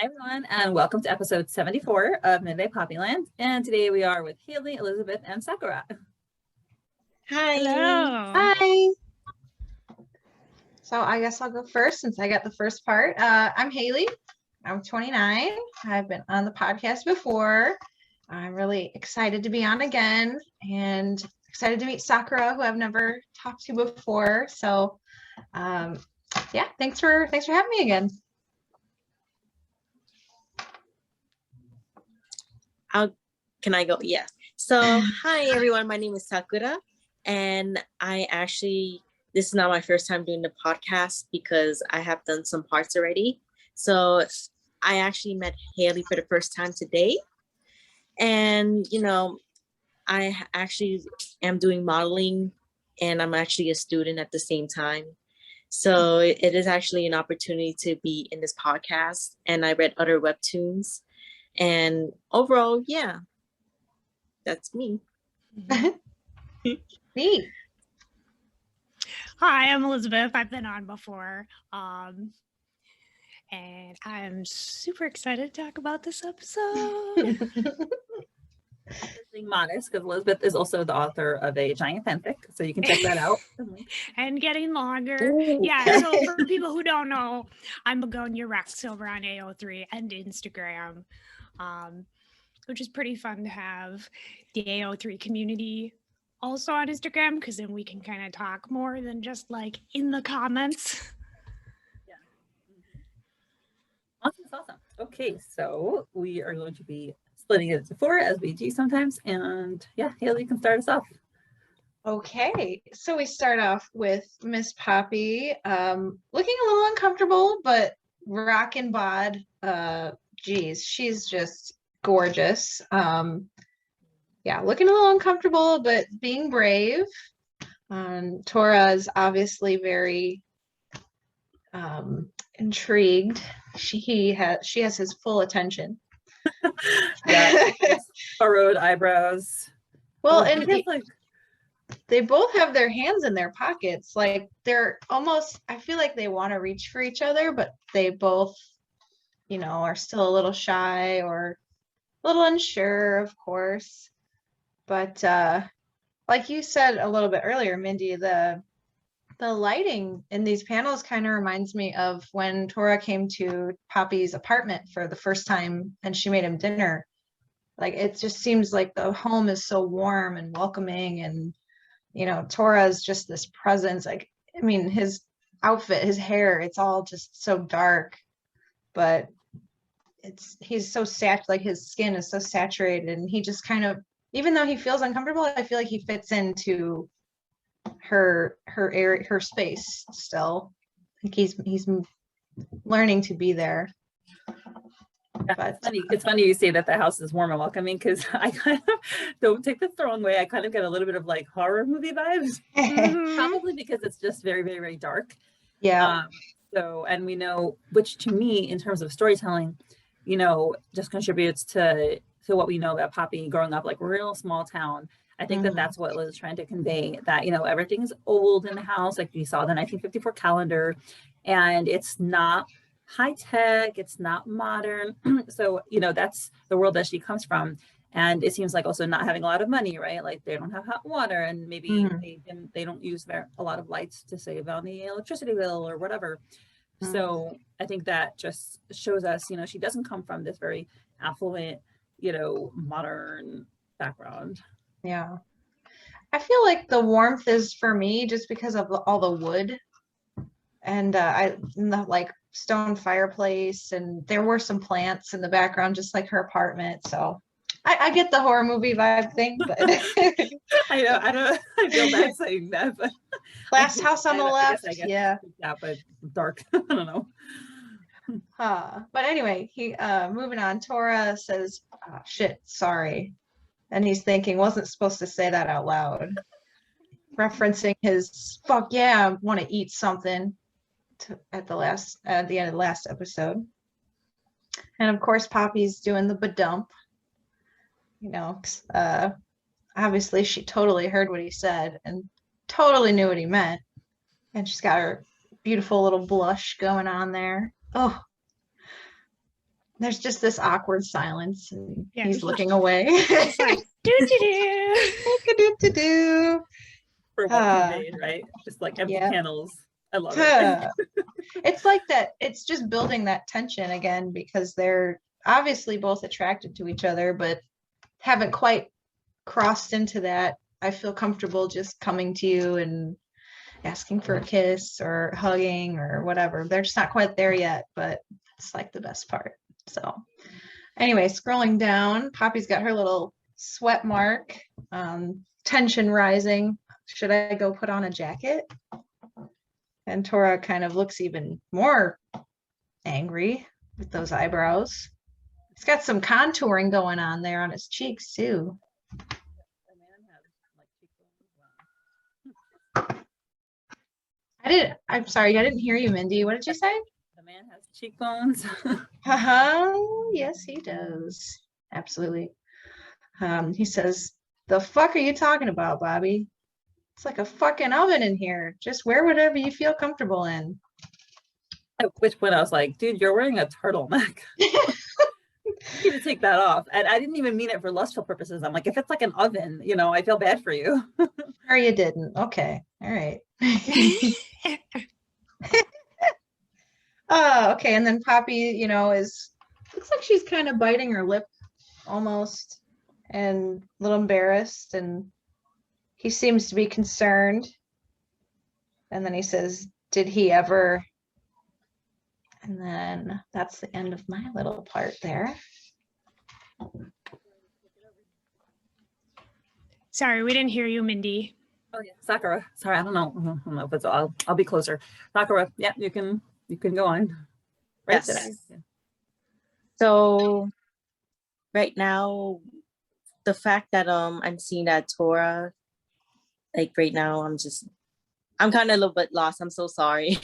Hi, everyone, and welcome to episode 74 of Midday Poppyland. And today we are with Haley, Elizabeth, and Sakura. Hi. Hello. Hi. So I guess I'll go first since I got the first part. I'm Haley. I'm 29. I've been on the podcast before. I'm really excited to be on again and excited to meet Sakura, who I've never talked to before. So yeah, thanks for having me again. Can I go? Yeah. So, hi everyone. My name is Sakura, and this is not my first time doing the podcast because I have done some parts already. So, I actually met Haley for the first time today, and I actually am doing modeling, and I'm actually a student at the same time. So, it is actually an opportunity to be in this podcast, and I read other webtoons, and overall, yeah. That's me. Neat. Hi, I'm Elisabeth. I've been on before. And I'm super excited to talk about this episode. Being modest, because Elizabeth is also the author of a giant fanfic, so you can check that out. And getting longer. Ooh. Yeah, so for people who don't know, I'm Begonia Rex over on AO3 and Instagram. Which is pretty fun to have the AO3 community also on Instagram, because then we can kind of talk more than just like in the comments. Yeah. Awesome. Okay, so we are going to be splitting it into 4 as we do sometimes. And yeah, Haley, you can start us off. Okay, so we start off with Miss Poppy, looking a little uncomfortable, but rockin' bod. Geez, she's just gorgeous. Yeah, looking a little uncomfortable, but being brave. Tora is obviously very intrigued. She has his full attention. Yeah, furrowed eyebrows. Well, and they both have their hands in their pockets. Like they're almost, I feel like they want to reach for each other, but they both, are still a little shy or a little unsure, of course. But like you said a little bit earlier, Mindy, the lighting in these panels kind of reminds me of when Tora came to Poppy's apartment for the first time and she made him dinner. Like it just seems like the home is so warm and welcoming, and Tora is just this presence. Like, I mean, his outfit, his hair, it's all just so dark, but he's so like his skin is so saturated, and he just kind of, even though he feels uncomfortable, I feel like he fits into her area, her space still. Like he's learning to be there. Yeah, but it's funny you say that the house is warm and welcoming, because I kind of, don't take this the wrong way, I kind of get a little bit of like horror movie vibes. Probably because it's just very, very, very dark. Yeah. So, and we know, which to me, in terms of storytelling, just contributes to what we know about Poppy growing up, like real small town. I think that that's what Liz is trying to convey, that, everything's old in the house. Like we saw the 1954 calendar, and it's not high tech, it's not modern. So, that's the world that she comes from. And it seems like also not having a lot of money, right? Like they don't have hot water, and maybe they don't use a lot of lights to save on the electricity bill or whatever. So I think that just shows us, she doesn't come from this very affluent, modern background. Yeah. I feel like the warmth is for me just because of all the wood and the like stone fireplace, and there were some plants in the background, just like her apartment. So I get the horror movie vibe thing, but I know, I feel bad saying that, but last house on the left. Yeah, but dark. I don't know. But anyway, he moving on. Tora says, shit, sorry. And he's thinking, wasn't supposed to say that out loud. Referencing his fuck yeah, I want to eat something at the end of the last episode. And of course, Poppy's doing the badump. Obviously she totally heard what he said and totally knew what he meant. And she's got her beautiful little blush going on there. Oh, there's just this awkward silence, and Yeah. he's looking away. It's like, do. Do. For what conveyed, right? Just like empty yeah. panels. I love it. It's like that. It's just building that tension again, because they're obviously both attracted to each other, but haven't quite crossed into that. I feel comfortable just coming to you and asking for a kiss or hugging or whatever. They're just not quite there yet, but it's like the best part. So anyway, scrolling down, Poppy's got her little sweat mark, tension rising. Should I go put on a jacket? And Tora kind of looks even more angry with those eyebrows. He's got some contouring going on there on his cheeks too. I'm sorry, I didn't hear you, Mindy. What did you say? The man has cheekbones. Yes, he does. Absolutely. He says, "The fuck are you talking about, Bobby? It's like a fucking oven in here. Just wear whatever you feel comfortable in." At which point I was like, dude, you're wearing a turtleneck. You need to take that off. And I didn't even mean it for lustful purposes. I'm like, if it's like an oven, you know, I feel bad for you. Or you didn't. Okay. All right. Oh, okay. And then Poppy, you know, looks like she's kind of biting her lip almost, and a little embarrassed, and he seems to be concerned. And then he says, "Did he ever?" And then that's the end of my little part there. Sorry, we didn't hear you, Mindy. Oh yeah, Sakura. Sorry, I don't know if it's. I'll be closer. Sakura. Yeah, you can go on. Right. Yes. So right now, the fact that I'm seeing that Tora, like right now, I'm kind of a little bit lost. I'm so sorry.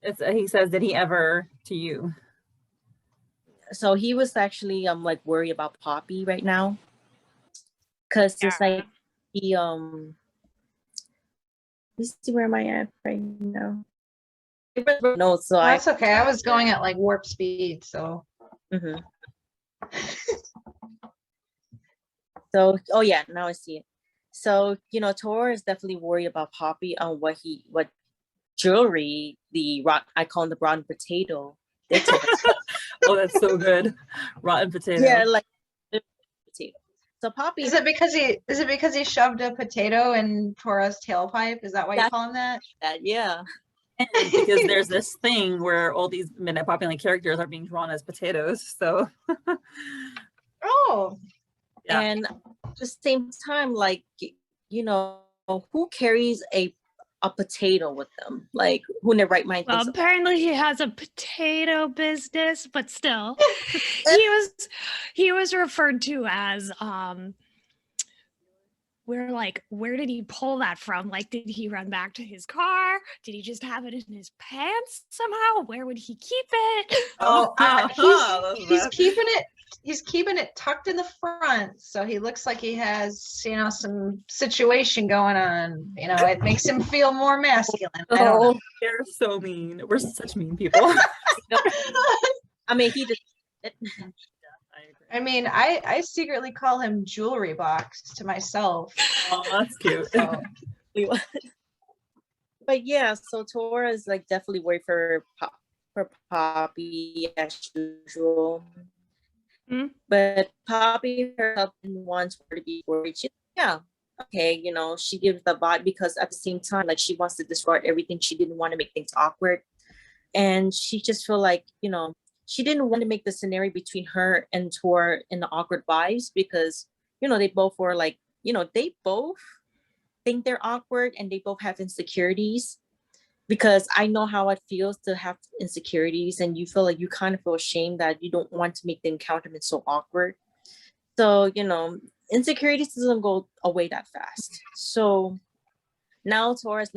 He says, "Did he ever to you?" So he was actually like worried about Poppy right now, because it's like he let me see, where am I at right now? No, so That's okay. I was going at like warp speed, so. Mhm. So, oh yeah, now I see it. So, you know, Tora is definitely worried about Poppy on what Julri, I call him the rotten potato. Oh, that's so good. Rotten potato. Yeah, like potato. So Poppy, Is it because he shoved a potato in Tora's tailpipe? Is that why you call him that? Yeah. Because there's this thing where all these Midnight Poppy characters are being drawn as potatoes. So Oh. Yeah. And at the same time, like, you know, who carries a potato with them? Like, who in their right mind? Well, apparently he has a potato business, but still, he was referred to as we're like, where did he pull that from? Like, did he run back to his car? Did he just have it in his pants somehow? Where would he keep it? He's keeping it. He's keeping it tucked in the front, so he looks like he has, you know, some situation going on. You know, it makes him feel more masculine. I don't know. They're so mean. We're such mean people. I mean, he just. I mean, I secretly call him Jewelry Box to myself. Oh, that's cute. So. But yeah, so Tora is like definitely worried for Poppy as usual. Hmm? But Poppy herself wants her to be worried. Okay, you know, she gives the vibe, because at the same time, like, she wants to discard everything. She didn't want to make things awkward, and she just feel like, you know, she didn't want to make the scenario between her and Tor in the awkward vibes, because, you know, they both were like, you know, they both think they're awkward and they both have insecurities. Because I know how it feels to have insecurities, and you feel like you kind of feel ashamed that you don't want to make the encounter so awkward. So, you know, insecurities doesn't go away that fast. So now Tora is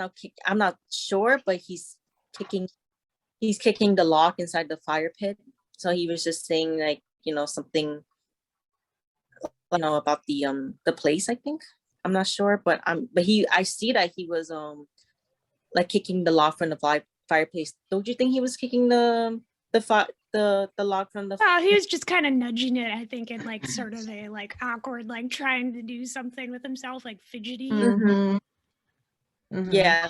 I'm not sure, but he's kicking the lock inside the fire pit. So he was just saying, like, you know, something, you know, about the place, I think. I'm not sure, but I see that he was like kicking the lock from the fireplace. Don't you think he was kicking the the log from the. Well, he was just kind of nudging it, I think, in like sort of a like awkward, like trying to do something with himself, like fidgety. Mhm. Mhm. Yeah,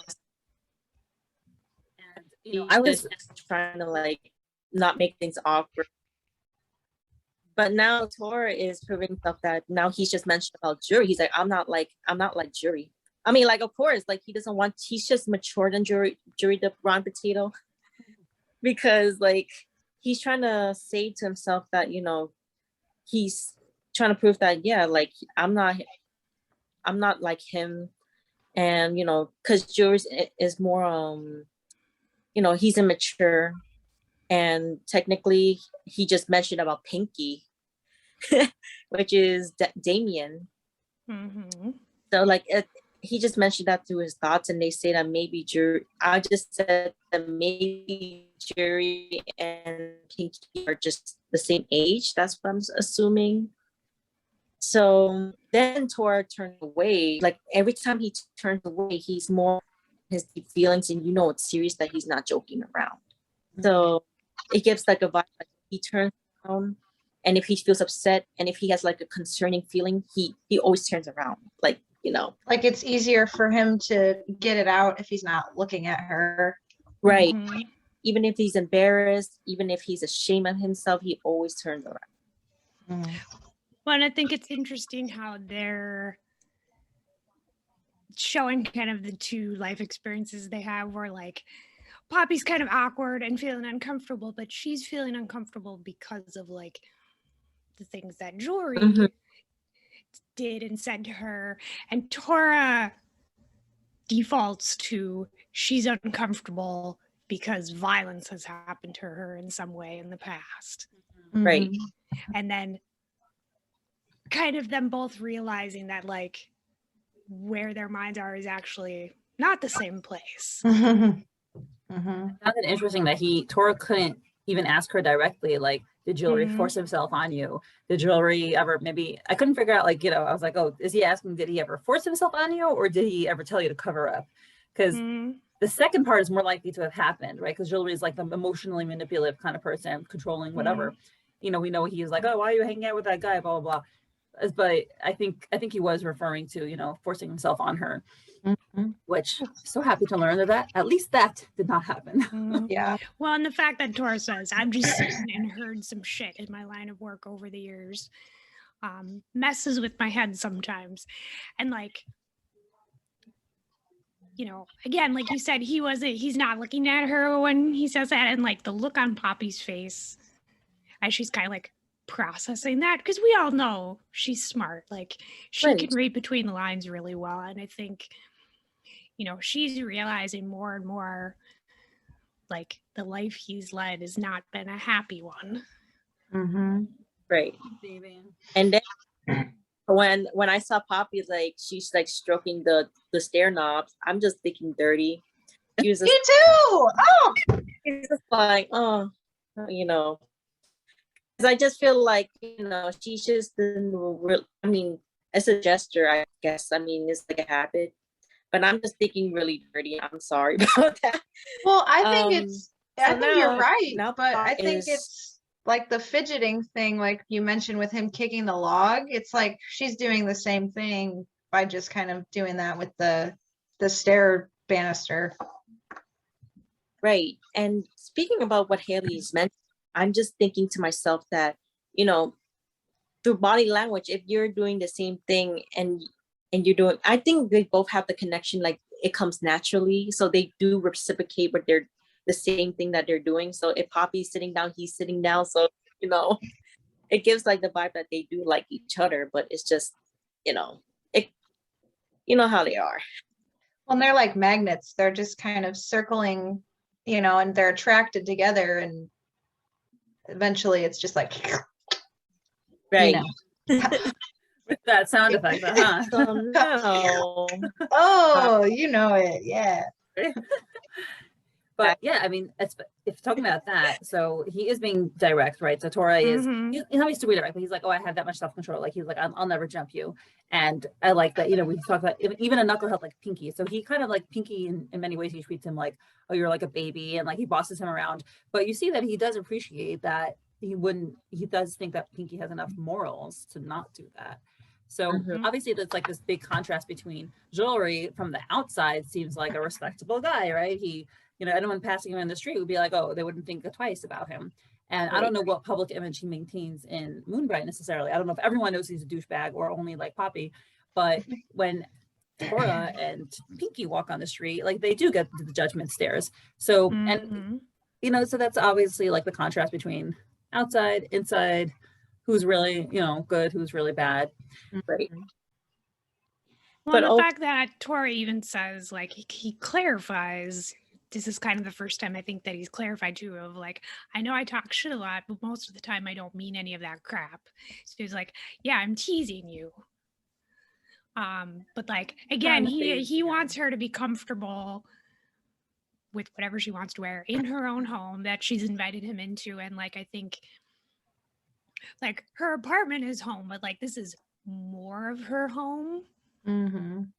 And I was just trying to like not make things awkward. But now Tora is proving himself that now he's just mentioned about Julri. He's like, I'm not like Julri. I mean, like, of course, like he's just mature than Julri the round potato. Because like he's trying to say to himself that, he's trying to prove that, yeah, like I'm not like him. And, because Julri is more, he's immature. And technically, he just mentioned about Pinky, which is Damien. Mm-hmm. So, like, he just mentioned that through his thoughts, and they say that maybe I just said that maybe Julri and Pinky are just the same age. That's what I'm assuming. So then Tora turned away. Like, every time he turns away, he's more his deep feelings, and it's serious, that he's not joking around. So it gives like a vibe, like he turns around, and if he feels upset and if he has like a concerning feeling, he always turns around, like, Like it's easier for him to get it out if he's not looking at her. right. Mm-hmm. Even if he's embarrassed, even if he's ashamed of himself, he always turns around. Well, and I think it's interesting how they're showing kind of the two life experiences they have, where like Poppy's kind of awkward and feeling uncomfortable, but she's feeling uncomfortable because of like the things that Julri Mhm. did and said to her. And Tora defaults to she's uncomfortable because violence has happened to her in some way in the past. Right. And then kind of them both realizing that like where their minds are is actually not the same place. Mhm. I found it interesting that Tora couldn't even ask her directly, like, did Julri Mhm. force himself on you? Did Julri ever, maybe, I couldn't figure out, like, I was like, oh, is he asking, did he ever force himself on you, or did he ever tell you to cover up? Because the second part is more likely to have happened, right? Because Julri is like the emotionally manipulative kind of person, controlling whatever. We know he's like, oh, why are you hanging out with that guy, blah, blah, blah. But I think he was referring to, forcing himself on her. Which I'm so happy to learn that at least that did not happen. Yeah. Well, and the fact that Tora says, I've just seen and heard some shit in my line of work over the years, messes with my head sometimes. And like, again, like you said, he's not looking at her when he says that. And like the look on Poppy's face as she's kind of like processing that, because we all know she's smart. Like she can read between the lines really well. And I think, she's realizing more and more like the life he's led has not been a happy one. Right. And then when I saw Poppy, like she's like stroking the stair knobs, I'm just thinking dirty. She was just, Me too. Oh, it's just like, oh, because I just feel like, she's just I mean, it's a gesture, I guess. I mean, it's like a habit. But I'm just thinking really dirty. I'm sorry about that. well, I think I think you're right, now but I think it's like the fidgeting thing, like you mentioned with him kicking the log. It's like she's doing the same thing by just kind of doing that with the stair banister. Right. And speaking about what Haley's mentioned, I'm just thinking to myself that, through body language, if you're doing the same thing and you're doing, I think they both have the connection, like it comes naturally. So they do reciprocate what they're the same thing that they're doing. So if Poppy's sitting down, he's sitting down. So, it gives like the vibe that they do like each other, but it's just, it, how they are. Well, and they're like magnets. They're just kind of circling, and they're attracted together, and eventually it's just like, right. With that sound effect, huh? So no. Oh, you know it, yeah. But yeah, I mean, if talking about that, so he is being direct, right? So Tora is, he's not being super direct, but he's like, oh, I have that much self-control. Like, he's like, I'll never jump you. And I like that, we talk about even a knucklehead like Pinky. So he kind of like Pinky in many ways, he treats him like, oh, you're like a baby, and like he bosses him around. But you see that he does appreciate that he does think that Pinky has enough morals to not do that. So obviously there's like this big contrast between Julri from the outside seems like a respectable guy, right? He, anyone passing him in the street would be like, oh, they wouldn't think twice about him. And I don't know what public image he maintains in Moonbright necessarily. I don't know if everyone knows he's a douchebag or only like Poppy, but when Tora and Pinky walk on the street, like they do get the judgment stares. So, and so that's obviously like the contrast between outside, inside, who's really, good, who's really bad. Right. Well, but the fact that Tora even says, like, he clarifies, this is kind of the first time I think that he's clarified too, of like, I know I talk shit a lot, but most of the time I don't mean any of that crap. So he's like, yeah, I'm teasing you. But like, again, he wants her to be comfortable with whatever she wants to wear in her own home that she's invited him into. And like, I think like her apartment is home, but like, this is more of her home. And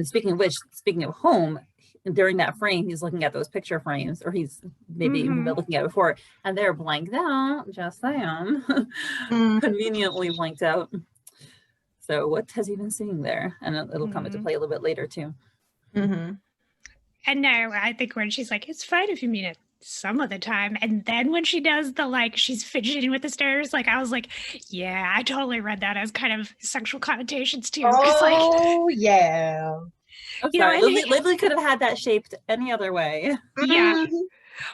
speaking of home, during that frame, he's looking at those picture frames, or he's maybe even been looking at it before, and they're blanked out, just saying. Conveniently blanked out. So what has he been seeing there? And it'll come into play a little bit later too. And now I think when she's like, it's fine if you mean it some of the time, and then when she does the like she's fidgeting with the stairs, like I was like, yeah, I totally read that as kind of sexual connotations too. Oh like, yeah, Lily could have had that shaped any other way. Yeah.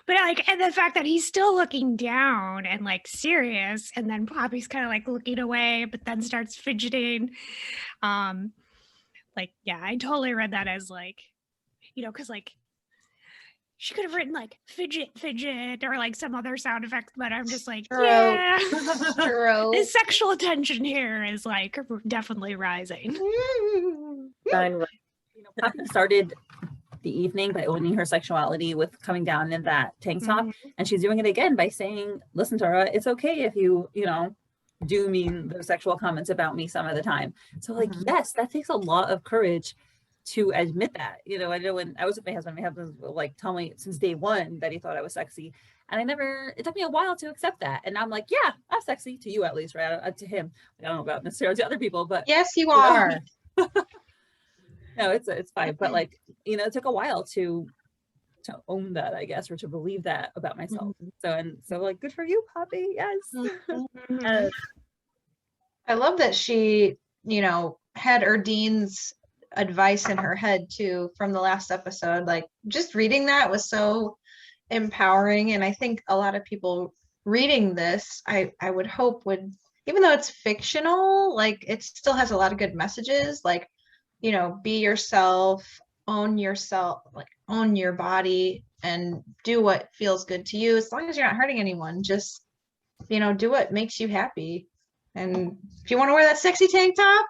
But like, and the fact that he's still looking down and like serious, and then Poppy's kind of like looking away, but then starts fidgeting. Like, yeah, I totally read that as like, because like she could have written like fidget, or like some other sound effects, but I'm just like, yeah, the sexual tension here is like definitely rising. Poppy started the evening by owning her sexuality with coming down in that tank top, and she's doing it again by saying, listen, Tora, it's okay if you do mean those sexual comments about me some of the time. So like, yes, that takes a lot of courage to admit that. I know when I was with my husband would like tell me since day one that he thought I was sexy, and it took me a while to accept that. And now I'm like, yeah, I'm sexy to you at least, right? To him, I don't know about necessarily to other people, but yes, you are. No, it's fine. But like, it took a while to own that, I guess, or to believe that about myself. So like, good for you, Poppy. Yes. I love that she, had Erdine's advice in her head too from the last episode. Like, just reading that was so empowering, and I think a lot of people reading this, I would hope would, even though it's fictional, like it still has a lot of good messages, like, be yourself, own your body, and do what feels good to you, as long as you're not hurting anyone. Just do what makes you happy, and if you want to wear that sexy tank top,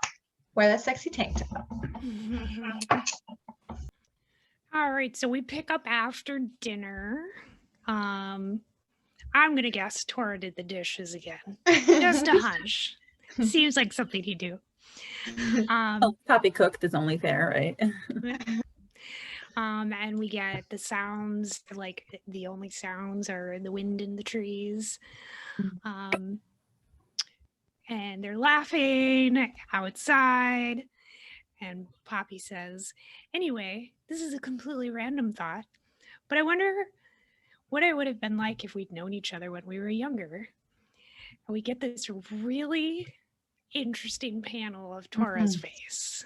wear that sexy tank top. All right, so we pick up after dinner. I'm gonna guess Tora did the dishes again. Just a hunch. Seems like something he'd do. Poppy cooked is only fair, right? And we get the sounds, like the only sounds are the wind in the trees. And they're laughing outside. And Poppy says, anyway, this is a completely random thought, but I wonder what it would have been like if we'd known each other when we were younger. And we get this really interesting panel of Tora's face.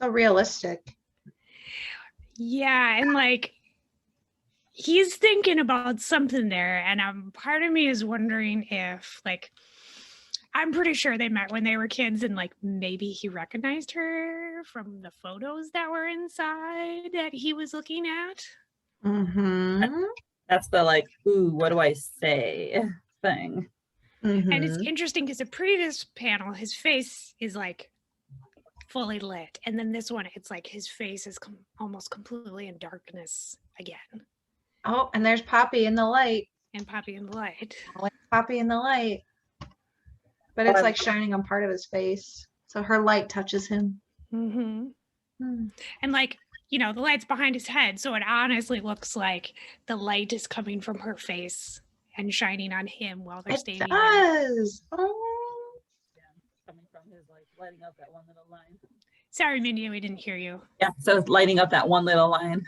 So realistic. Yeah, and like he's thinking about something there, and part of me is wondering if like, I'm pretty sure they met when they were kids, and like maybe he recognized her from the photos that were inside that he was looking at. That's the like, ooh, what do I say thing. And it's interesting because the previous panel, his face is like fully lit. And then this one, it's like his face is almost completely in darkness again. Oh, and there's Poppy in the light. And Poppy in the light. Poppy in the light. But it's like shining on part of his face. So her light touches him. And like, you know, the light's behind his head. So it honestly looks like the light is coming from her face and shining on him while they're standing It does. Oh. Yeah, coming from his like lighting up that one little line. Sorry, Mindy, we didn't hear you. Yeah, so it's lighting up that one little line.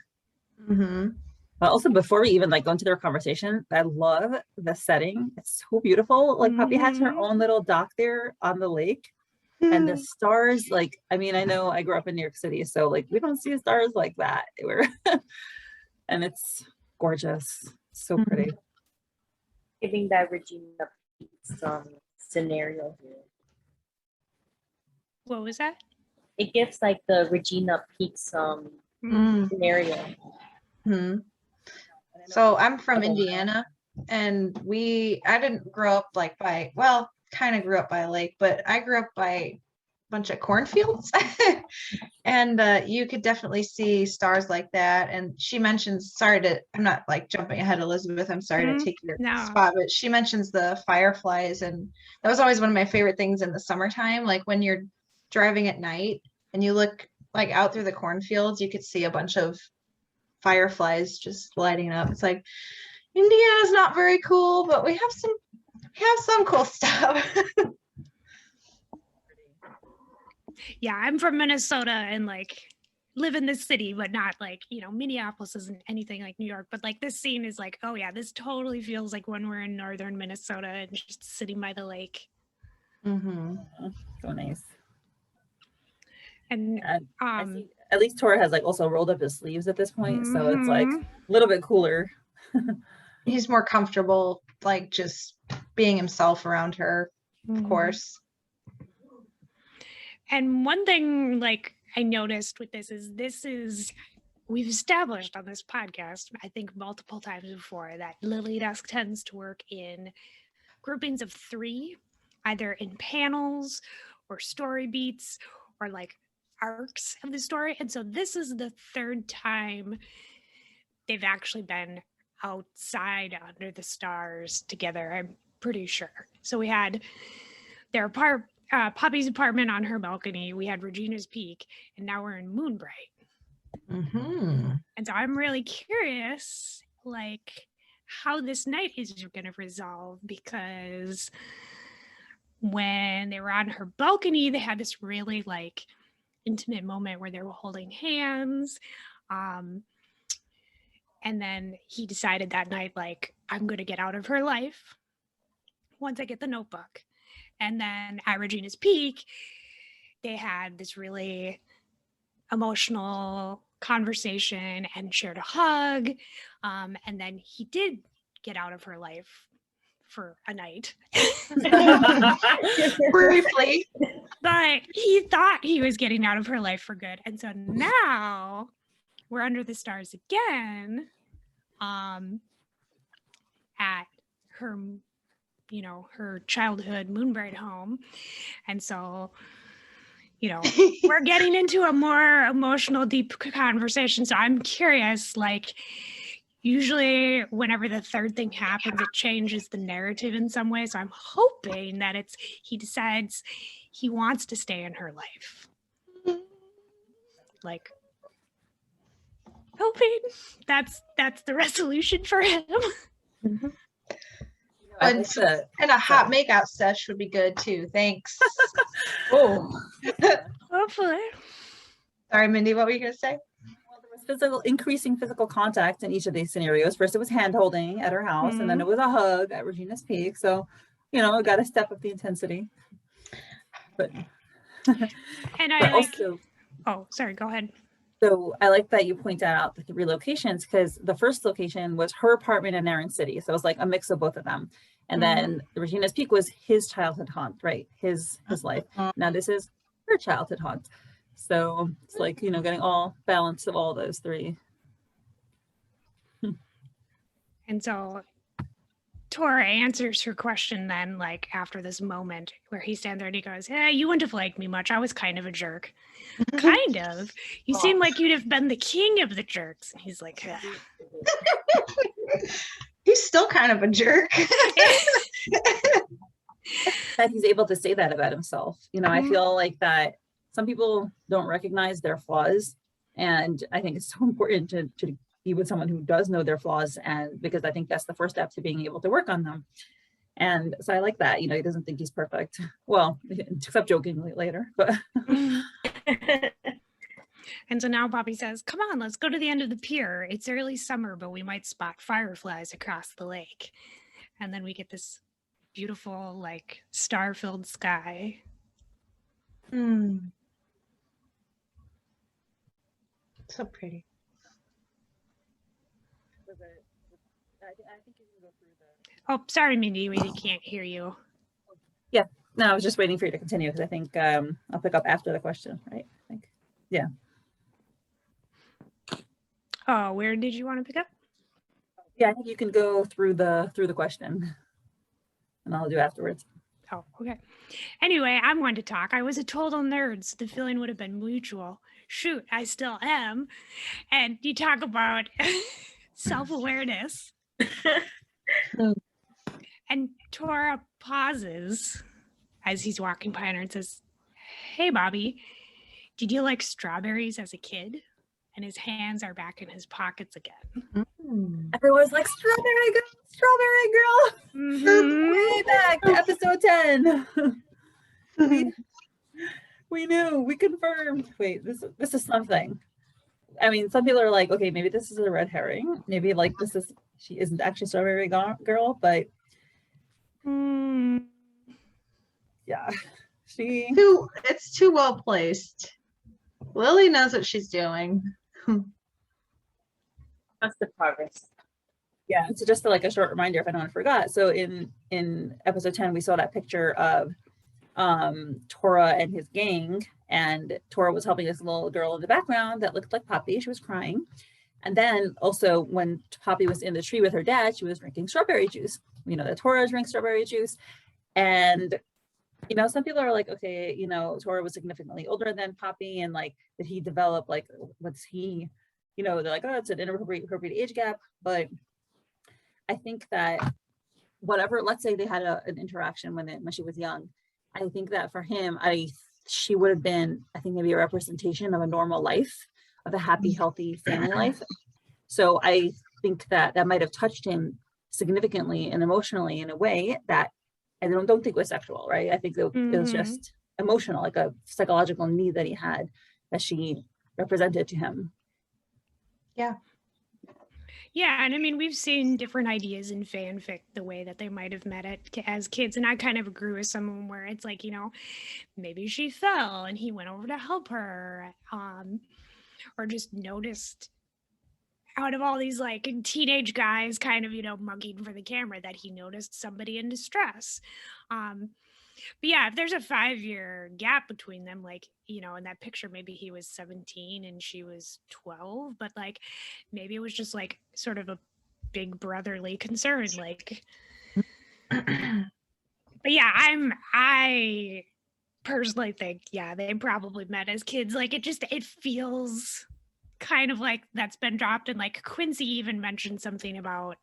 But also before we even like go into their conversation, I love the setting. It's so beautiful. Like Poppy has her own little dock there on the lake. And the stars, like, I mean, I know I grew up in New York City, so like we don't see stars like that. And it's gorgeous. So pretty. Giving that Regina scenario here. What was that? It gives like the Regina Peaks scenario. So I'm from Indiana, and I didn't grow up like kind of grew up by a lake, but I grew up by a bunch of cornfields. And you could definitely see stars like that. And she mentions, I'm not like jumping ahead, Elizabeth, I'm sorry to take your spot, but she mentions the fireflies, and that was always one of my favorite things in the summertime. Like when you're driving at night and you look like out through the cornfields, you could see a bunch of fireflies just lighting up. It's like, Indiana's not very cool, but we have some cool stuff. Yeah, I'm from Minnesota and like live in this city, but not like, you know, Minneapolis isn't anything like New York, but like this scene is like, oh yeah, this totally feels like when we're in northern Minnesota and just sitting by the lake. So nice. And I see, at least Tora has like also rolled up his sleeves at this point, so it's like a little bit cooler. He's more comfortable, like just being himself around her, of course. And one thing like I noticed with this is we've established on this podcast, I think multiple times before, that Lily Dusk tends to work in groupings of 3, either in panels or story beats or like arcs of the story. And so this is the 3rd time they've actually been outside under the stars together, I'm pretty sure. So we had their Poppy's apartment on her balcony, we had Regina's Peak, and now we're in Moonbright. And so I'm really curious like how this night is going to resolve, because when they were on her balcony, they had this really like intimate moment where they were holding hands. And then he decided that night, like, I'm going to get out of her life once I get the notebook. And then at Regina's Peak, they had this really emotional conversation and shared a hug. And then he did get out of her life for a night. Briefly. But he thought he was getting out of her life for good. And so now we're under the stars again at her, you know, her childhood Moonbright home. And so, you know, we're getting into a more emotional, deep conversation. So I'm curious, like, usually whenever the 3rd thing happens, it changes the narrative in some way. So I'm hoping that he decides he wants to stay in her life. Like, hoping that's the resolution for him. And a hot makeout sesh would be good too. Thanks. Hopefully. Sorry, Mindy, what were you going to say? Well, there was increasing physical contact in each of these scenarios. First, it was hand holding at her house, and then it was a hug at Regina's Peak. So, you know, got to step up the intensity. But and I also, oh, sorry, go ahead. So I like that you point out the 3 locations, because the first location was her apartment in Narren City. So it was like a mix of both of them. And then Regina's Peak was his childhood haunt, right? His life. Now this is her childhood haunt. So it's like, you know, getting all balance of all those 3. And so Tora answers her question then, like after this moment where he's standing there and he goes, "Yeah, you wouldn't have liked me much. I was kind of a jerk." Kind of. You seem like you'd have been the king of the jerks. And he's like, "Yeah." He's still kind of a jerk. That he's able to say that about himself. You know, I feel like that some people don't recognize their flaws. And I think it's so important to be with someone who does know their flaws, and because I think that's the first step to being able to work on them. And so I like that, you know, he doesn't think he's perfect. Well, except jokingly later, but. And so now Poppy says, "Come on, let's go to the end of the pier. It's early summer, but we might spot fireflies across the lake." And then we get this beautiful, like, star-filled sky. So pretty. Oh, sorry, Mindy, we can't hear you. Yeah, no, I was just waiting for you to continue because I think I'll pick up after the question, right? I think, yeah. Oh, where did you want to pick up? Yeah, I think you can go through the question, and I'll do afterwards. Oh, okay. Anyway, I'm going to talk. I was a total nerd, so the feeling would have been mutual. Shoot, I still am. And you talk about self-awareness. And Tora pauses as he's walking by her and says, "Hey, Bobby, did you like strawberries as a kid?" And his hands are back in his pockets again. Everyone's like, strawberry girl. Way back to episode 10. we knew, we confirmed. Wait, this is something. I mean, some people are like, okay, maybe this is a red herring. Maybe like she isn't actually strawberry girl, but yeah, it's too well placed. Lily knows what she's doing. That's the progress. Yeah, so just like a short reminder if anyone forgot. So in episode 10, we saw that picture of Tora and his gang, and Tora was helping this little girl in the background that looked like Poppy. She was crying. And then also when Poppy was in the tree with her dad, she was drinking strawberry juice. You know, that Tora drinks strawberry juice. And, you know, some people are like, okay, you know, Tora was significantly older than Poppy, and like, did he develop, like, what's he, you know, they're like, oh, it's an inappropriate age gap. But I think that whatever, let's say they had an interaction when she was young, I think that for him, she would have been, I think, maybe a representation of a normal life, of a happy, healthy family life. So I think that might have touched him significantly and emotionally in a way that I don't think was sexual, right? I think it was just emotional, like a psychological need that he had that she represented to him. Yeah. Yeah, and I mean, we've seen different ideas in fanfic, the way that they might have met as kids, and I kind of agree with someone where it's like, you know, maybe she fell and he went over to help her, or just noticed out of all these like teenage guys kind of, you know, mugging for the camera, that he noticed somebody in distress. But yeah, if there's a 5-year gap between them, like, you know, in that picture, maybe he was 17 and she was 12, but like, maybe it was just like sort of a big brotherly concern, like, but yeah, I personally think, yeah, they probably met as kids. Like, it feels kind of like that's been dropped. And like Quincy even mentioned something about,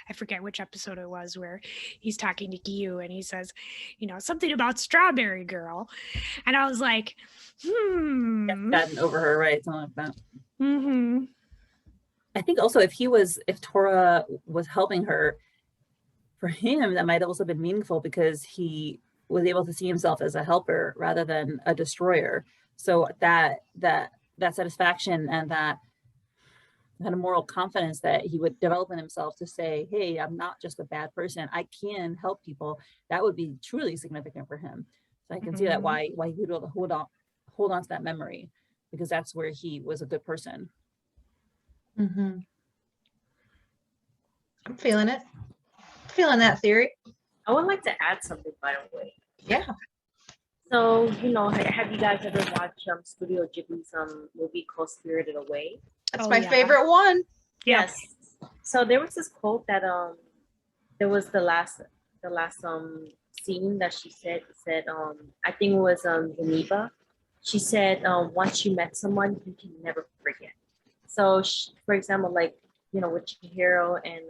I forget which episode it was, where he's talking to Gyu and he says, you know, something about strawberry girl. And I was like, Gotten over her, right? Something like that. I think also if Tora was helping her, for him, that might have also been meaningful because he was able to see himself as a helper rather than a destroyer. So that satisfaction and that kind of moral confidence that he would develop in himself to say, hey, I'm not just a bad person, I can help people, that would be truly significant for him. So I can see that why he would hold on to that memory, because that's where he was a good person. I'm feeling it. Feeling that theory. I would like to add something, by the way. Yeah. So, you know, have you guys ever watched Studio Ghibli's movie called Spirited Away? That's my favorite one. Yes. So there was this quote that there was the last scene that she said I think it was Geneva. She said once you met someone you can never forget. So for example, like, you know, with Chihiro and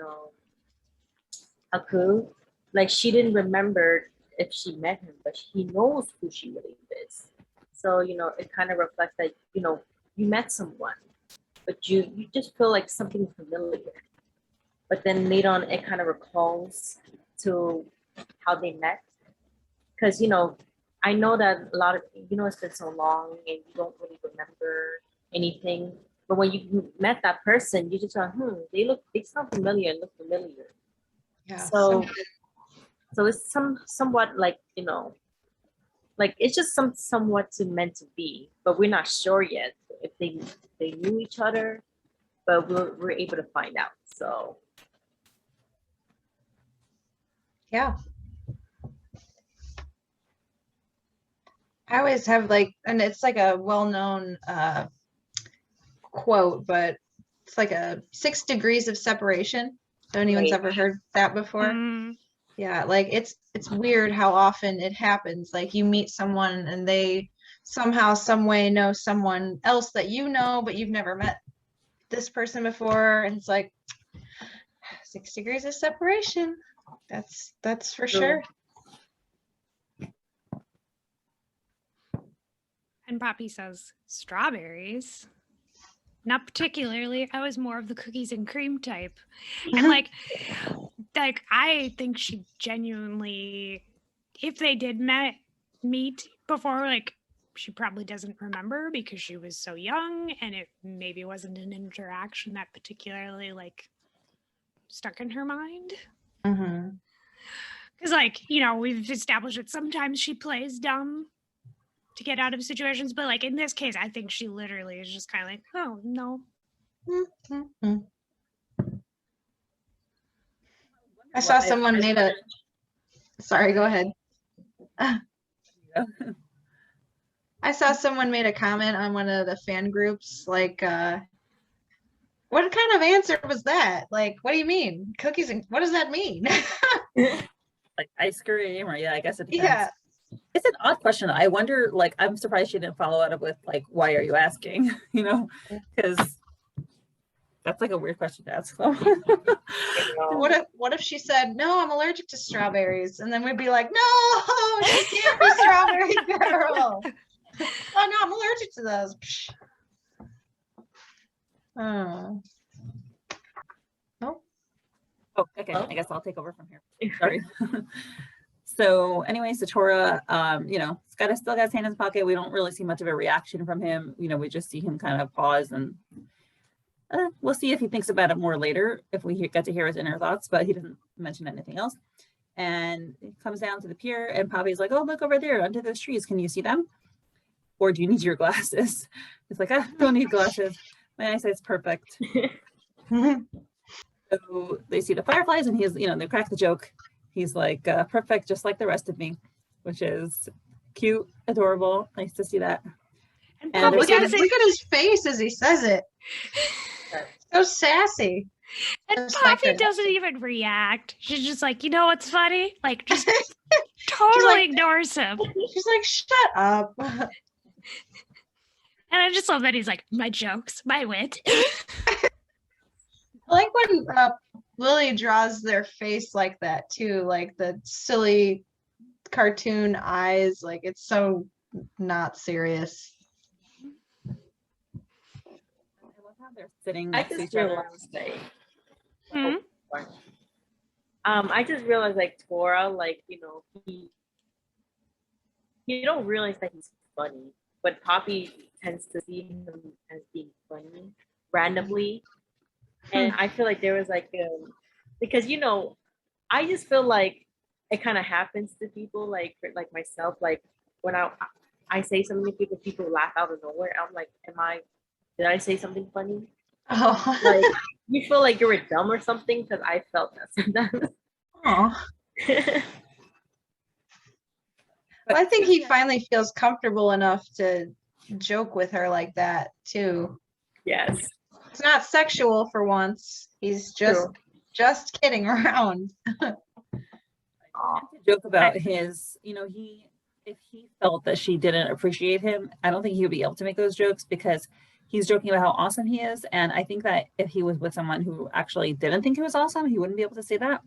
Aku, like she didn't remember if she met him, but he knows who she really is. So, you know, it kind of reflects that, you know, you met someone, but you just feel like something familiar. But then later on, it kind of recalls to how they met. Because, you know, I know that a lot of, you know, it's been so long and you don't really remember anything. But when you met that person, you just thought, they sound familiar and look familiar. Yeah. So it's somewhat like, you know, like it's just somewhat meant to be, but we're not sure yet if they knew each other, but we're able to find out. So yeah. I always have like, and it's like a well-known quote, but it's like a 6 degrees of separation. If anyone's Right. ever heard that before. Mm, Yeah, like it's weird how often it happens. Like you meet someone and they somehow, some way know someone else that you know, but you've never met this person before. And it's like 6 degrees of separation. That's for sure. and Poppy says strawberries. Not particularly. I was more of the cookies and cream type. And like I think she genuinely, if they did meet before, like she probably doesn't remember because she was so young and it maybe wasn't an interaction that particularly like stuck in her mind. Mm-hmm. Because like, you know, we've established that sometimes she plays dumb to get out of situations, but like in this case, I think she literally is just kind of like, oh no. Mm-hmm. I saw someone made a. Sorry, go ahead. I saw someone made a comment on one of the fan groups, like, what kind of answer was that? Like, what do you mean? Cookies and what does that mean? Like ice cream, or yeah, I guess it depends. Yeah. It's an odd question. I wonder, like, I'm surprised she didn't follow it up with like, why are you asking? You know, because that's like a weird question to ask them. What if she said, no, I'm allergic to strawberries? And then we'd be like, no, you can't be strawberry girl. Oh no, I'm allergic to those. Oh. Oh, okay. I guess I'll take over from here. Sorry. So anyway, so Tora, you know, still got his hand in his pocket. We don't really see much of a reaction from him. You know, we just see him kind of pause, and we'll see if he thinks about it more later, if we get to hear his inner thoughts, but he doesn't mention anything else. And he comes down to the pier and Poppy's like, oh, look over there under those trees. Can you see them? Or do you need your glasses? It's like, I don't need glasses. My eyesight's perfect. So they see the fireflies and he's, you know, they crack the joke. He's like, perfect, just like the rest of me, which is cute, adorable. Nice to see that. And look at his face as he says it. So sassy. And Poppy doesn't even react. She's just like, you know what's funny? Like, just totally ignores him. She's like, shut up. And I just love that he's like, my jokes, my wit. I like when Lily draws their face like that too, like the silly cartoon eyes. Like it's so not serious. I love how they're sitting I next to just each other. realized, like, I just realized, like, Tora, like, you know, you don't realize that he's funny, but Poppy tends to see him as being funny randomly. And I feel like there was like, because, you know, I just feel like it kind of happens to people like myself. Like when I say something to people laugh out of nowhere. I'm like, did I say something funny? Oh. Like you feel like you're dumb or something, because I felt that sometimes. Oh. Well, I think he finally feels comfortable enough to joke with her like that too. Yes. It's not sexual for once. He's just just kidding around. Joke about his, if he felt that she didn't appreciate him, I don't think he would be able to make those jokes because he's joking about how awesome he is. And I think that if he was with someone who actually didn't think he was awesome, he wouldn't be able to say that.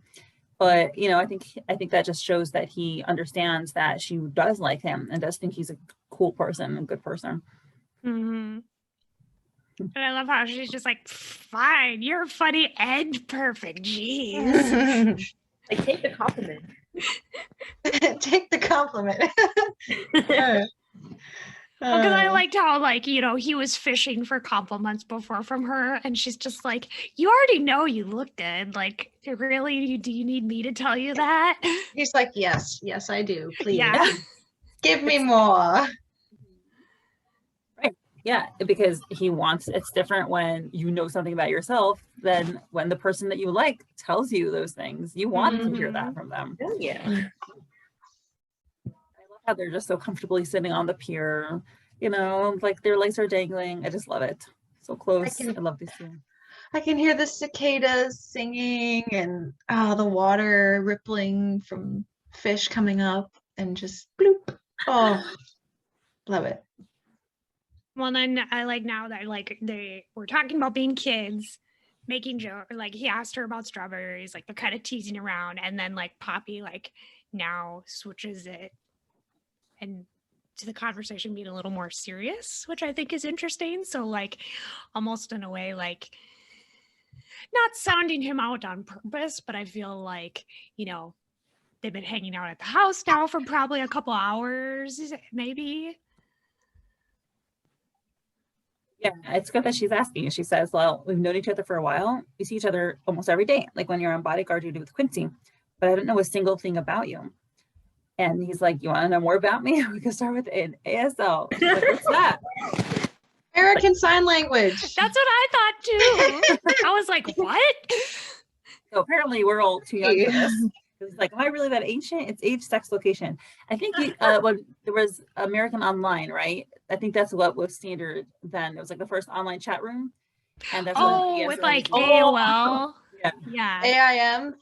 But I think that just shows that he understands that she does like him and does think he's a cool person, a good person. Mm-hmm. And I love how she's just like, fine, you're funny and perfect. Jeez. Like, take the compliment. Take the compliment. Because I liked how, like, he was fishing for compliments before from her, and she's just like, you already know you look good. Like, really, do you need me to tell you that? He's like, yes, I do. Please, Yeah. give me more. Right. Yeah, because it's different when you know something about yourself than when the person that you like tells you those things. You want to hear that from them. Oh, yeah. I love how they're just so comfortably sitting on the pier, like their legs are dangling. I just love it. So close. I love these two. I can hear the cicadas singing and the water rippling from fish coming up and just bloop. Oh, love it. Well, then I like now that like they were talking about being kids, making joke, like he asked her about strawberries, like they're kind of teasing around, and then like Poppy like now switches it and to the conversation being a little more serious, which I think is interesting. So like almost in a way like not sounding him out on purpose, but I feel like, they've been hanging out at the house now for probably a couple hours, maybe. Yeah, it's good that she's asking. She says, well, we've known each other for a while. We see each other almost every day, like when you're on bodyguard duty with Quincy, but I don't know a single thing about you. And he's like, you want to know more about me? We can start with an ASL. Like, what's that? American Sign Language. That's what I thought too. I was like, what? So apparently we're all too young for this. It's like, am I really that ancient? It's age, sex, location. I think when there was American Online, right? I think that's what was standard then. It was like the first online chat room. And that's with like AOL. Yeah. AIM.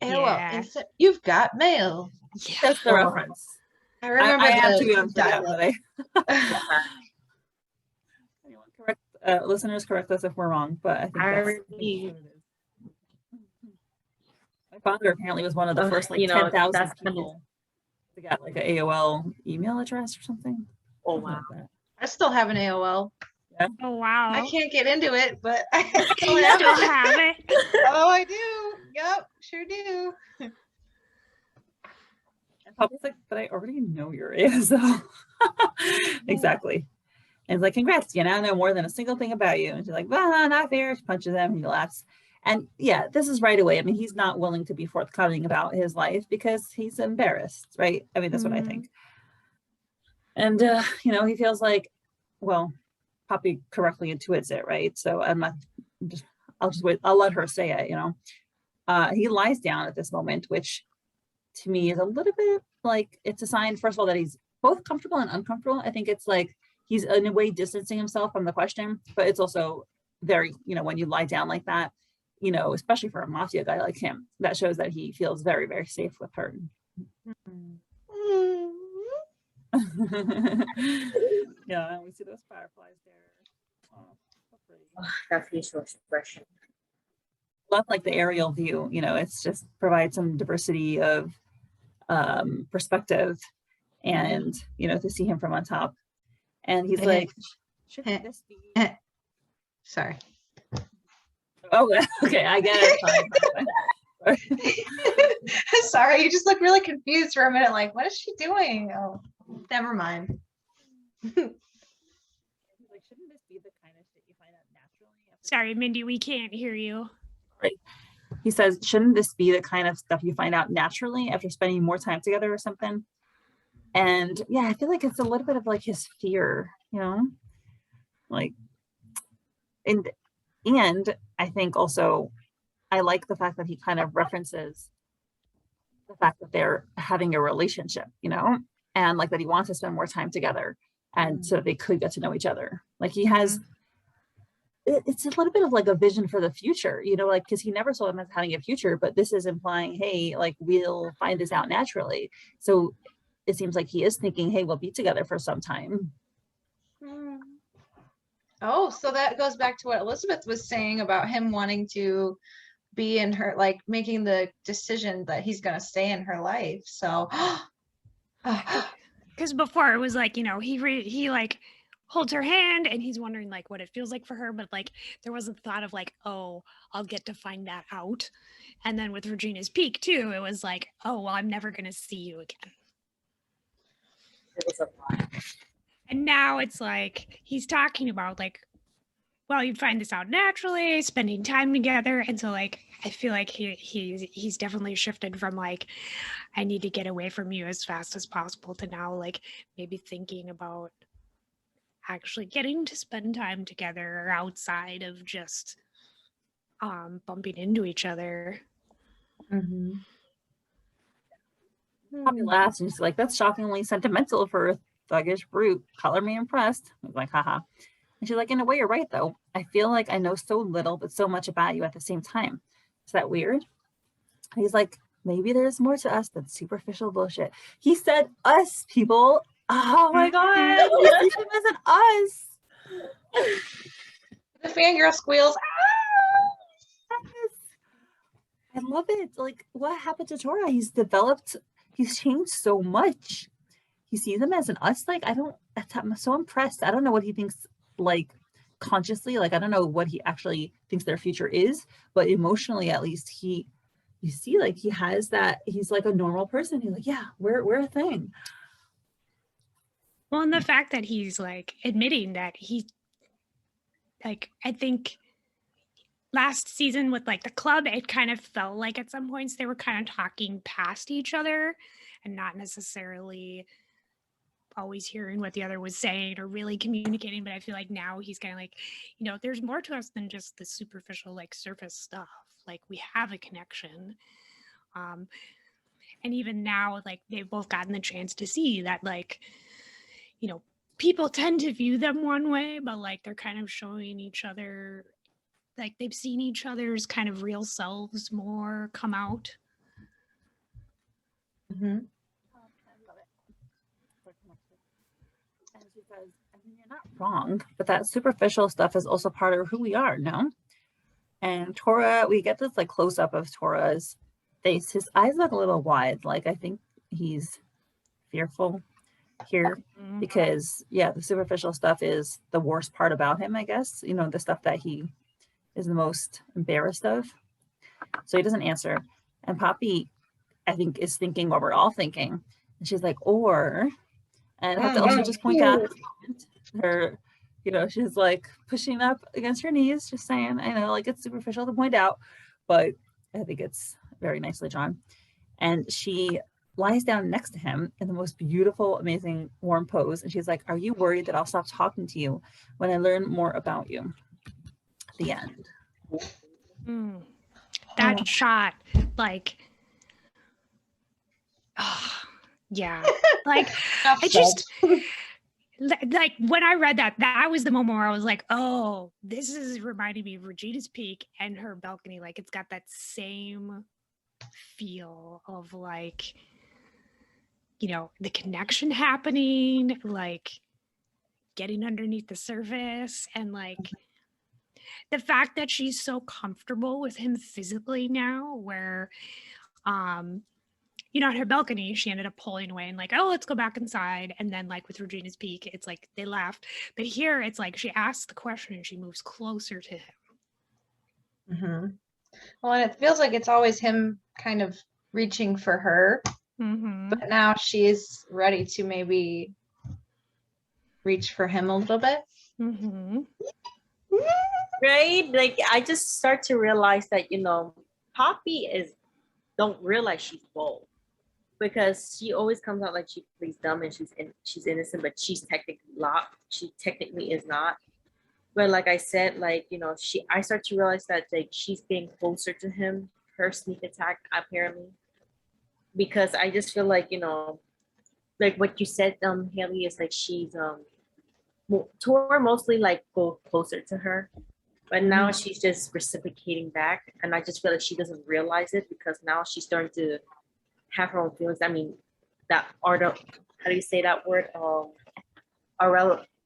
AOL. Yeah. You've got mail. Yeah. That's the reference. I remember I am too young for that, but correct, listeners, correct us if we're wrong, but I think that's my father apparently was one of the first 10,000 people to get like an AOL email address or something. Oh wow. I still have an AOL. Yeah. Oh wow. I can't get into it, but I still have it. Oh, I do. Yep, sure do. And Papa's like, but I already know your ASL. Exactly. And it's like, congrats, you now know more than a single thing about you. And she's like, well, not fair. She punches him and he laughs. And yeah, this is right away. I mean, he's not willing to be forthcoming about his life because he's embarrassed, right? I mean, that's what I think. And, he feels like, well, Poppy correctly intuits it, right? So I'll just wait. I'll let her say it, He lies down at this moment, which to me is a little bit like, it's a sign, first of all, that he's both comfortable and uncomfortable. I think it's like, he's in a way distancing himself from the question, but it's also very, when you lie down like that, especially for a mafia guy like him, that shows that he feels very, very safe with her. Yeah, we see those fireflies there. Oh, so pretty. That facial expression. Love like the aerial view, it's just provides some diversity of perspective and, to see him from on top. And he's like, shouldn't this be? Sorry. Oh, okay, I get it. Sorry, you just look really confused for a minute. Like, what is she doing? Oh, never mind. Like, shouldn't this be the kind of shit you find out naturally? Sorry, Mindy, we can't hear you. Right. He says, shouldn't this be the kind of stuff you find out naturally after spending more time together or something? And yeah, I feel like it's a little bit of like his fear, like, and I think also I like the fact that he kind of references the fact that they're having a relationship, and like that he wants to spend more time together and so they could get to know each other. Like he has it's a little bit of like a vision for the future, you know, like, because he never saw them as having a future, but this is implying, hey, like, we'll find this out naturally. So it seems like he is thinking, hey, we'll be together for some time. Oh, so that goes back to what Elisabeth was saying about him wanting to be in her, like making the decision that he's going to stay in her life. So, because before it was like, you know, he like holds her hand and he's wondering like what it feels like for her, but like there wasn't thought of like, oh, I'll get to find that out. And then with Regina's Peak too, it was like, oh, well, I'm never going to see you again. It was a lot. And now it's like he's talking about like, well, you'd find this out naturally, spending time together. And so like I feel like he's definitely shifted from like, I need to get away from you as fast as possible to now like maybe thinking about actually getting to spend time together outside of just bumping into each other. Poppy laughs and she's like, that's shockingly sentimental for a thuggish brute. Color me impressed. I was like, haha. And she's like, in a way, you're right, though. I feel like I know so little, but so much about you at the same time. Is that weird? He's like, maybe there's more to us than superficial bullshit. He said us, people. Oh my God. He sees him as an us. the fangirl squeals. Yes. I love it. Like, what happened to Tora? He's changed so much. He sees him as an us. Like, I'm so impressed. I don't know what he thinks, like, consciously. Like, I don't know what he actually thinks their future is, but emotionally, at least, you see, like, he has that. He's like a normal person. He's like, yeah, we're a thing. Well, and the fact that he's like admitting that I think last season with like the club, it kind of felt like at some points they were kind of talking past each other and not necessarily always hearing what the other was saying or really communicating. But I feel like now he's kind of like, you know, there's more to us than just the superficial, like surface stuff. Like we have a connection. And even now, like they've both gotten the chance to see that, like, you know, people tend to view them one way, but like they're kind of showing each other, like they've seen each other's kind of real selves more come out. Mm-hmm. And she says, I mean, you're not wrong, but that superficial stuff is also part of who we are, no? And Tora, we get this like close up of Tora's face. His eyes look a little wide. Like I think he's fearful here because the superficial stuff is the worst part about him, I guess. You know, the stuff that he is the most embarrassed of. So he doesn't answer. And Poppy, I think, is thinking what we're all thinking. And she's like, and I have to also just point out her, you know, she's like pushing up against her knees, just saying, I know, like it's superficial to point out, but I think it's very nicely drawn. And she lies down next to him in the most beautiful, amazing, warm pose. And she's like, are you worried that I'll stop talking to you when I learn more about you? The end. That shot, like, like I just like when I read that was the moment where I was like, oh, this is reminding me of Regina's Peak and her balcony. Like it's got that same feel of like, you know, the connection happening, like getting underneath the surface, and like the fact that she's so comfortable with him physically now, where you know, at her balcony, she ended up pulling away and like, oh, let's go back inside. And then like with Regina's Peak, it's like they laughed. But here it's like she asks the question and she moves closer to him. Well, and it feels like it's always him kind of reaching for her. But now she's ready to maybe reach for him a little bit. Right? Like I just start to realize that, you know, Poppy don't realize she's bold, because she always comes out like she plays dumb and she's innocent, but she's technically is not. But like I said, like, you know, I start to realize that like she's getting closer to him, her sneak attack apparently, because I just feel like, you know, like what you said, Haley, is like she's Tora mostly like go closer to her, But now she's just reciprocating back, and I just feel like she doesn't realize it because now she's starting to have her own feelings. I mean, that art of, how do you say that word?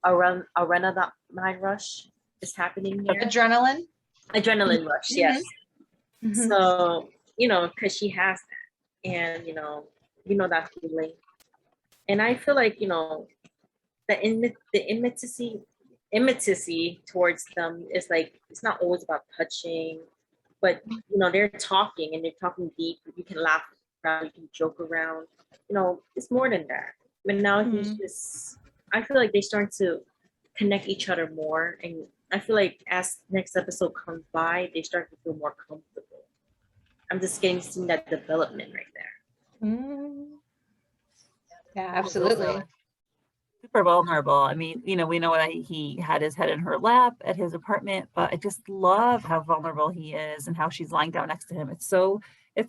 Adrenaline rush is happening here. Adrenaline rush, yes. So, because she has that, and that feeling, and I feel like the intimacy towards them is like, it's not always about touching, but they're talking and they're talking deep. You can laugh around, you can joke around, it's more than that. But now he's just, I feel like they're starting to connect each other more, and I feel like as next episode comes by, they start to feel more comfortable. I'm just seeing that development right there. Yeah, absolutely. Super vulnerable. I mean, we know that he had his head in her lap at his apartment, but I just love how vulnerable he is and how she's lying down next to him. It's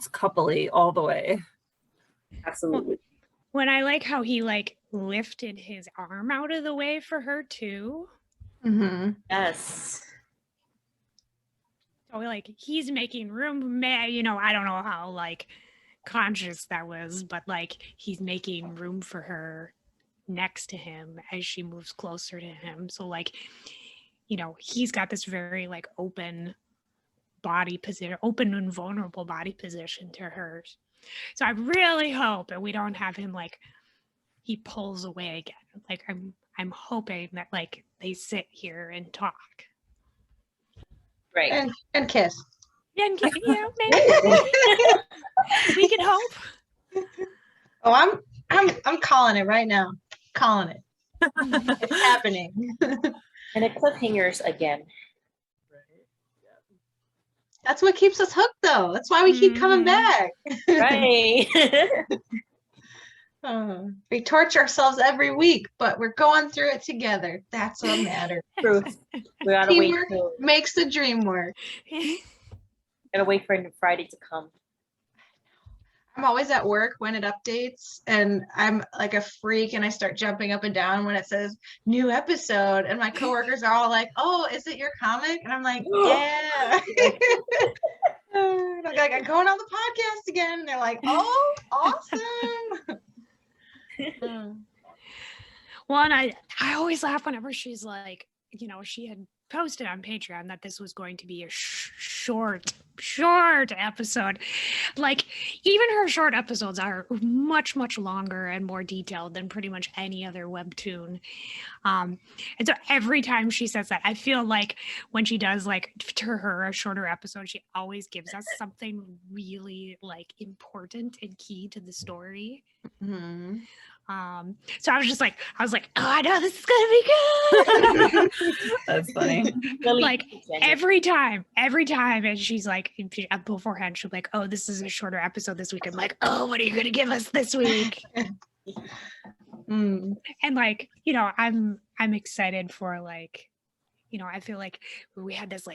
coupley all the way. Absolutely. When I like how he lifted his arm out of the way for her too. Yes. So he's making room. I don't know how conscious that was, but he's making room for her next to him as she moves closer to him. So he's got this very open body position, open and vulnerable body position to hers. So I really hope that we don't have him he pulls away again. I'm hoping that they sit here and talk. Right. And kiss. And maybe we can hope. Oh, I'm calling it right now. Calling it. It's happening. And it cliffhangers again. That's what keeps us hooked, though. That's why we keep coming back. Right. We torture ourselves every week, but we're going through it together. That's what matters. Truth. We gotta Teamwork wait makes the dream work. gotta wait for Friday to come. I'm always at work when it updates, and I'm like a freak, and I start jumping up and down when it says new episode, and my coworkers are all like, "Oh, is it your comic?" And I'm like, "Yeah." And I'm like, "I'm going on the podcast again." And they're like, "Oh, awesome." Well, and I always laugh whenever she's she had posted on Patreon that this was going to be a short episode. Even her short episodes are much longer and more detailed than pretty much any other webtoon. And so every time she says that, I feel like when she does to her a shorter episode, she always gives us something really important and key to the story. So I was like, oh, I know this is gonna be good. That's funny. every time, and she's beforehand, she'll be like, oh, this is a shorter episode this week. I'm like, oh, what are you gonna give us this week? And I'm excited for I feel like we had this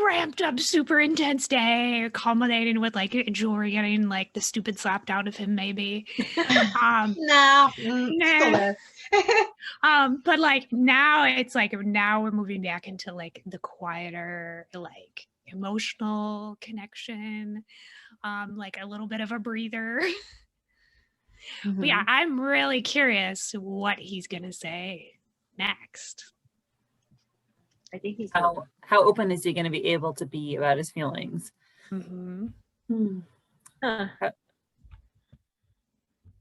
ramped up super intense day culminating with Julri getting the stupid slapped out of him maybe. Nah. But now it's now we're moving back into the quieter emotional connection, a little bit of a breather. But yeah, I'm really curious what he's gonna say next. I think he's how open is he going to be able to be about his feelings? Well,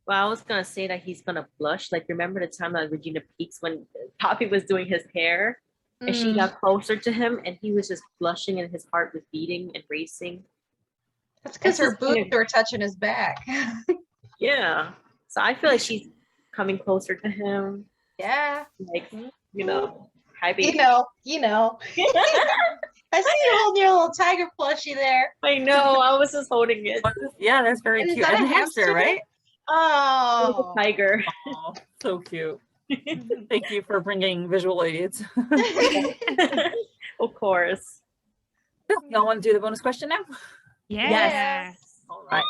I was gonna say that he's gonna blush. Remember the time that Regina peaks when Poppy was doing his hair, and she got closer to him, and he was just blushing, and his heart was beating and racing. That's because her boobs were touching his back. Yeah. So I feel like she's coming closer to him. Yeah. Hi, baby. You know. I see you holding your little tiger plushie there. I know. I was just holding it. Yeah, that's very cute. That And a hamster, right? Oh, Tiger. Oh, so cute. Thank you for bringing visual aids. Of course. Y'all want to do the bonus question now? Yeah. Yes. All right.